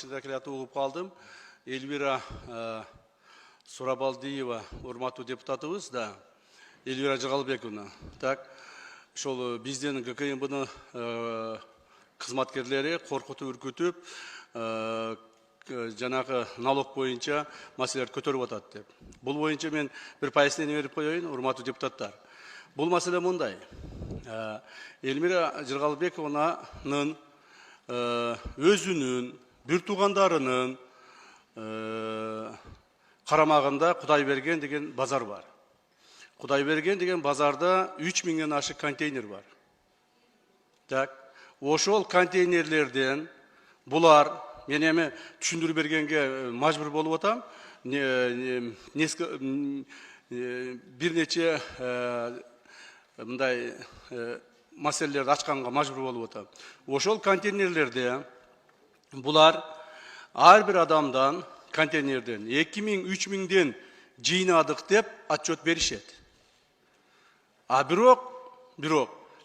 ичинде келатып угуп калдым. Эльвира Сурабалдиева, урматтуу депутатыбыз да, Эльвира Жыгалбековна. Так, ошол биздин ГКМБнын кызматкерлери коркутуп, үркүтүп, жанагы налог боюнча маселелерди көтөрүп атат деп. Бул боюнча мен бир пояснение берип коеюн, урматтуу депутаттар. Бул маселе мындай. Эльмира Жыргалбекованын өзүнүн, бир туугандарынын карамагында Кудайберген деген базар бар. Кудайберген деген базарда 3000ден ашык контейнер бар. Так, ошол контейнерлерден булар, мен эми түшүндүрүп бергенге мажбур болуп атам. Бир нече мындай маселелерди ачканга мажбур болуп атам. Ошол контейнерлерде булар ар бир адамдан контейнерден 2000-3000ден жыйнадык деп отчет беришет. А бирок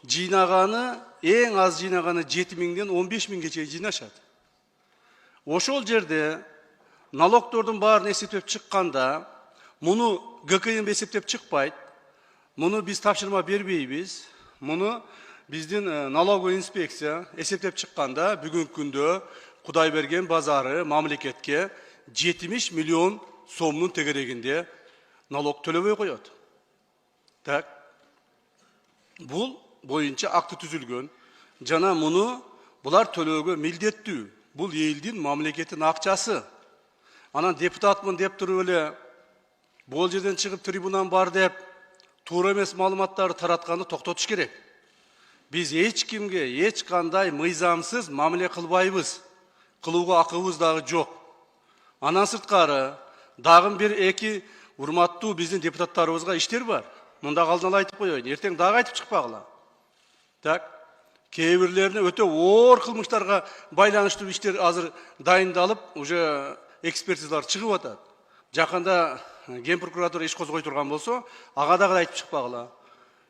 жыйнаганы, эң аз жыйнаганы 7000ден 15000ге чейин жыйнашат. Ошол жерде налогтордун баарын эсептеп чыкканда, муну ГКМ эсептеп чыкпайт. Муну биз тапшырма бербейбиз. Муну биздин налоговый инспекция эсептеп чыкканда, бүгүнкү күндө Кудайберген базары мамлекетке 70 миллион сомдун тегерегинде налог төлөбөй коет. Так. Бул боюнча акты түзүлгөн. Жана муну булар төлөөгө милдеттүү. Бул элдин мамлекеттин акчасы. Анан депутатмын деп туруп эле бул жерден чыгып трибунан бар деп туура эмес маалыматтарды таратканды токтотуш керек. Биз эч кимге эч кандай мыйзамсыз мамиле кылбайбыз. Кылууга акыбыз дагы жок. Анан сырткары дагы бир эки урматтуу биздин депутаттарыбызга иштер бар. Мында алдын ала айтып коеюн. Эртең дагы айтып чыкпагыла. Так. Кээ бирлерине өтө оор кылмыштарга байланыштуу иштер азыр дайындалып, уже экспертизалар чыгып атат. Жакында Ген прокуратура иш козгой турган болсо, ага дагы айтып чыкпагыла.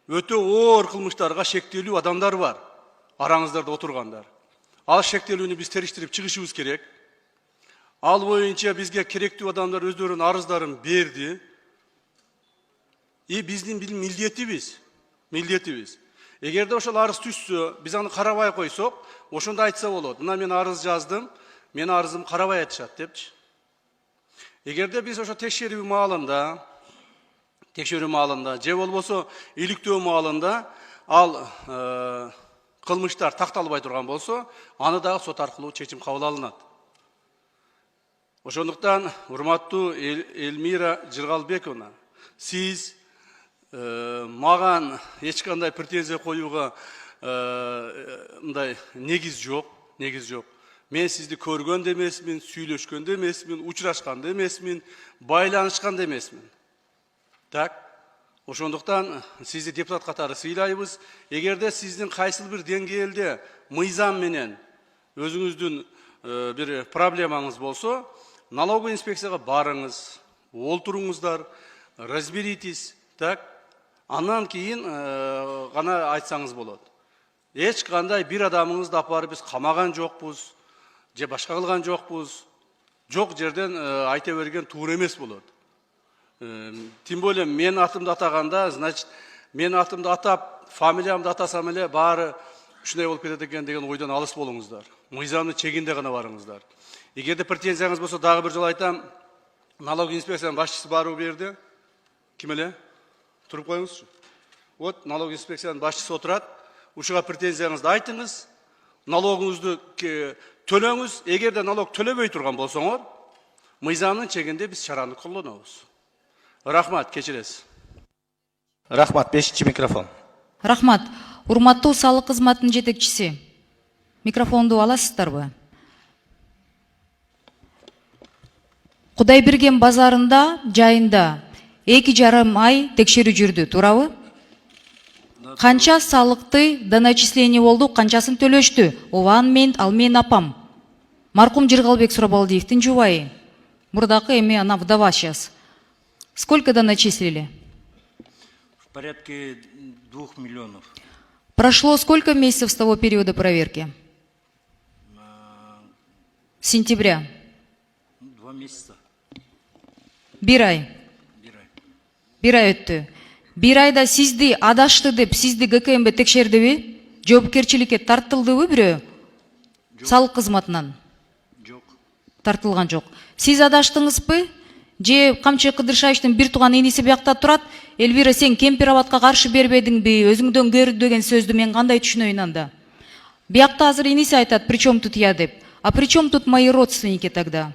Өтө оор кылмыштарга шектелүү адамдар бар. Араңыздарда отургандар. Ал шектелүүнү биз териштирип чыгышыбыз керек. Ал боюнча бизге керектүү адамдар өздөрүнүн арыздарын берди. Биздин милдетибиз. Эгерде ошол арыз түшсө, биз аны карабай койсок, ошондо айтса болот. Мына мен арыз жаздым, мен арызым карабай атышат депчи. Эгерде биз ошо текшерүү маалында, же болбосо иликтөө маалында ал кылмыштар такталбай турган болсо, аны дагы сот аркылуу чечим кабыл алынат. Ошондуктан, урматтуу Эльмира Жыргалбековна, сиз маган эч кандай претензия коюуга мындай негиз жок. Мен сизди көргөн да эмесмин, сүйлөшкөн да эмесмин, учурашкан да эмесмин, байланышкан да эмесмин. Так. Ошондуктан сизди депутат катары сыйлайбыз. Эгерде сиздин кайсыл бир деңгээлде мыйзам менен өзүңүздүн бир проблемаңыз болсо, налоговый инспекцияга барыңыз, олтуруңуздар, разберитесь, так? Андан кийин гана айтсаңыз болот. Эч кандай бир адамыңызды апарып биз камаган жокпуз, же башка кылган жокпуз. Жок жерден айта берген туура эмес болот. Тем более мен атымды атаганда, значит, мен атымды атап, фамилиямды атасам эле баары ушундай болуп кетет экен деген ойдон алыс болуңуздар. Мыйзамдын чегинде гана барыңыздар. Эгерде претензияңыз болсо, дагы бир жолу айтам, налог инспекциянын башчысы баруу берди. Ким эле? Туруп коюңузчу. Вот налог инспекциянын башчысы отурат. Ушуга претензияңызды айтыңыз, налогуңузду төлөңүз. Эгерде налог төлөбөй турган болсоңор, мыйзамдын чегинде биз чараны колдонобуз. Рахмат, кечиресиз. Рахмат, 5-чи микрофон. Рахмат. Урматтуу салык кызматынын жетекчиси. Микрофонду аласыздарбы? Кудайберген базарында, жайында 2,5 ай текшерүү жүрдү, туурабы? Канча салыкты доначисление болду, канчасын төлөштү? Ал мен апам. Маркум Жыргалбек Сурабалдиевдин жубайы. Мурдакы эми ана вдова сейчас. Сколько доначислили? В порядке 2 миллионов. Прошло сколько месяцев с того периода проверки? Сентября. 2 месяца. Bir ay. Bir ay. Bir ay өттү. Bir ayda сизди адашты деп сизди ГКМБ текшердиби? Жоопкерчиликке тартылдыбы бирөө? Салык кызматынан Жоқ. тартылган жок. Сиз адаштыңызбы? Же Камчы Кыдыршаевичтин бир тууган иниси биякта турат. Элвира, сен Кемпир-Абадка каршы бербедиңби? Өзүңдөн көр деген сөздү мен кандай түшүнөйүн анда? Биякта азыр иниси айтат, причем тут я деп. А причем тут мои родственники тогда?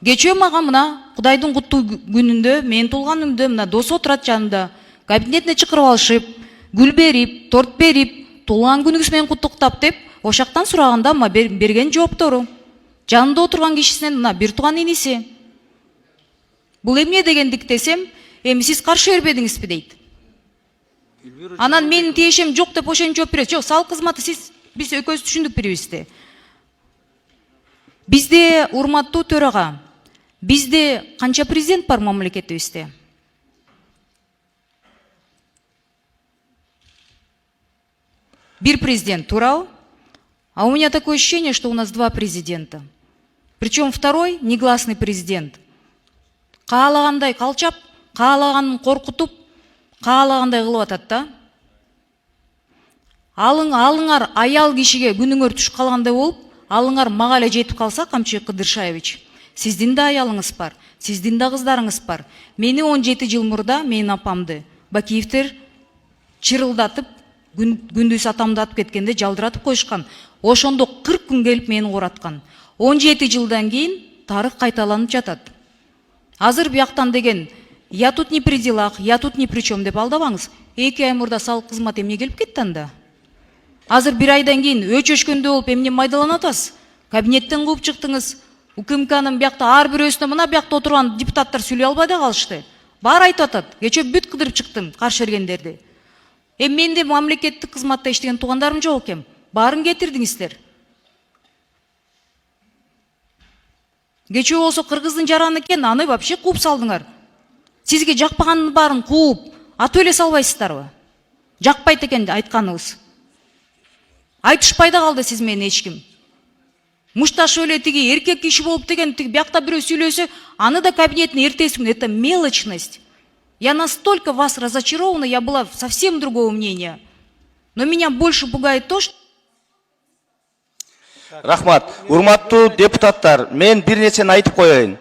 Кечөө мага мына Кудайдын куттуу күнүндө, менин туулган күнүмдө мына досу отурат жанымда. Кабинетине чакырып алышып, гүл берип, торт берип, туулган күнүңүз менен куттуктап деп, ошактан сураганда мага берген жооптору. Жанында отурган кишисинен мына бир тууган иниси. Бул эмне дегендик десем, эми сиз каршы бербедиңизби дейт. Эльвира Анан менин тиешем жок деп ошентип жооп берет. Жок, салык кызматы сиз биз экөөбүз түшүндүк бирибизди. Бизде, урматтуу төрага, бизде канча президент бар мамлекетибизде? Бир президент, туурабы? А у меня такое ощущение, что у нас 2 президента. Причем второй негласный президент. Каалагандай калчап, каалаганын коркутуп, каалагандай кылып атат да. Алыңар аял кишиге күнүңөр түшүп калгандай болуп, алыңар мага эле жетип калса, Камчы Кыдыршаевич, сиздин да аялыңыз бар, сиздин да кыздарыңыз бар. Мени 17 жыл мурда менин апамды Бакиевтер чырылдатып, күндүз атамды атып кеткенде жалдыратып коюшкан. Ошондо 40 күн келип мени ураткан. 17 жылдан кийин тарых кайталанып жатат. Азыр бияктан деген я тут не при делах, я тут ни при чем деп алдабаңыз. 2 ай мурда салык кызмат эмне келип кетти анда? Азыр 1 айдан кийин өчөшкөндө болуп эмне майдаланып атасыз? Кабинеттен кууп чыктыңыз. УКМКнын биякта ар бирөөсүнө мына биякта отурган депутаттар сүйлөй албай да калышты. Баары айтып атат. Кечээ бүт кыдырып чыктым каршы бергендерди. Менде мамлекеттик кызматта иштеген туугандарым жок экен. Баарын кетирдиңиздер. Кечөө болсо кыргыздын жараны экен, аны вообще кууп салдыңар. Сизге жакпаганын баарын кууп, атып эле салбайсыздарбы? Жакпайт экен айтканыбыз. Айтышпай да калды сиз менен эч ким. Мушташып эле тиги эркек киши болуп деген тиги биякта бирөө сүйлөсө, аны да кабинеттин эртеси күнү. Это мелочность. Я настолько вас разочарована, я была совсем другого мнения. Но меня больше пугает то, что... Рахмат. Урматтуу депутаттар, мен бир нерсени айтып коеюн.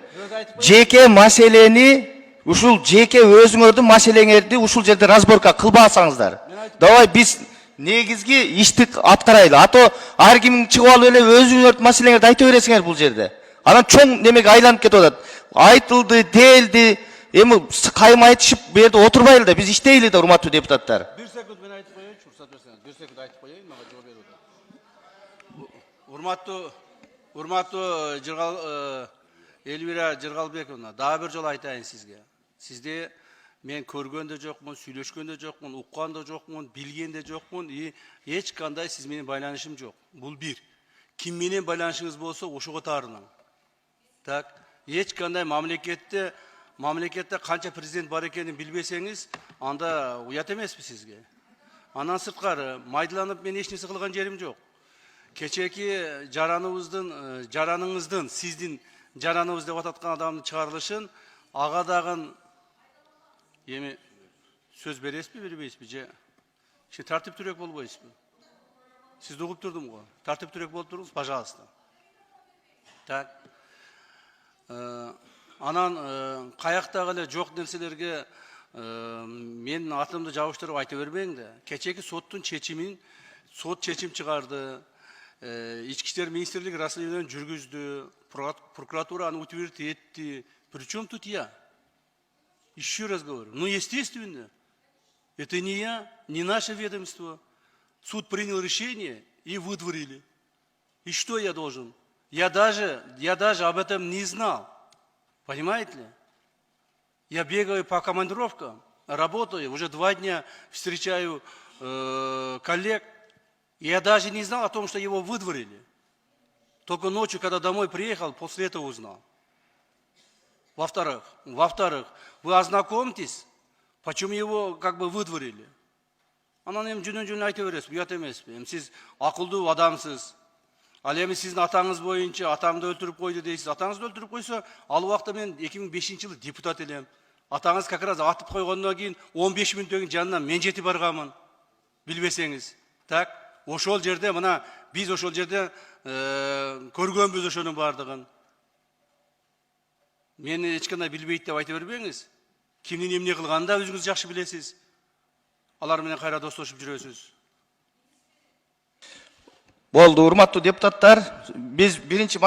Жеке маселени, ушул жеке өзүңөрдүн маселеңерди ушул жерде разборка кылбасаңыздар. Давай биз негизги ишти аткарайлы. А то ар ким чыгып алып эле өзүңөрдүн маселеңерди айта бересиңер бул жерде. Анан чоң немеге айланып кетип атат. Айтылды, делди, эми кайым айтышып бу жерде отурбайлы да, биз иштейли да, урматтуу депутаттар. 1 секунд мен айтып коеюнчу, уруксат берсеңиз. 1 секунд айтып коеюн, мага жооп берүүгө. Урматтуу Элвира Жыргалбековна, дагы бир жолу айтайын сизге. Сизди мен көргөн да жокмун, сүйлөшкөн да жокмун, уккан да жокмун, билген да жокмун, эч кандай сиз менен байланышым жок. Бул бир. Ким менен байланышыңыз болсо ошого таарынам. Так, эч кандай мамлекетте канча президент бар экенин билбесеңиз, анда уят эмеспи сизге. Андан сырткары майдаланып мен эч нерсе кылган жерим жок. Кечеки жараныңыздын, сиздин жараныбыз деп ататкан адамдын чыгарылышын ага дагы эми сөз бересизби, бербейсизби же тартиптүүрөөк болбойсузбу? Сизди угуп турдум го. Тартиптүүрөөк болуп туруңуз, пожалуйста. Так. Анан каяктагы эле жок нерселерге менин атымды жабыштырып айта бербең да. Кечеки соттун чечимин, сот чечим чыгарды. Ички иштер министрлиги расследование жүргүздү, прокуратура аны утвердить этти. Причем тут я? Еще раз говорю, ну естественно, это не я, не наше ведомство. Суд принял решение и выдворили. И что я должен? Я даже об этом не знал. Понимаете ли? Я бегаю по командировкам, работаю, уже 2 дня встречаю коллег. Я даже не знал о том, что его выдворили. Только ночью, когда домой приехал, после этого узнал. Во-вторых, вы ознакомьтесь, почему его как бы выдворили. Анан эми жөнөн айта бересиз, уят эмеспи. Сиз акылдуу адамсыз. Ал эми сиздин атаңыз боюнча атамды өлтүрүп койду дейсиз. Атаңызды өлтүрүп койсо, ал убакта мен 2005 жылы депутат элем. Атаңыз как раз атып койгондон кийин 15 мүнөттөн жанынан мен жетип барганмын. Билбесеңиз. Так, ошол жерде мына биз ошол жерде көргөнбүз ошонун бардыгын. Мени эч кандай билбейт деп айта бербеңиз. Кимдин эмне кылганын да өзүңүз жакшы билесиз. Алар менен кайра достошуп жүрөсүз. Болду, урматтуу депутаттар, биз биринчи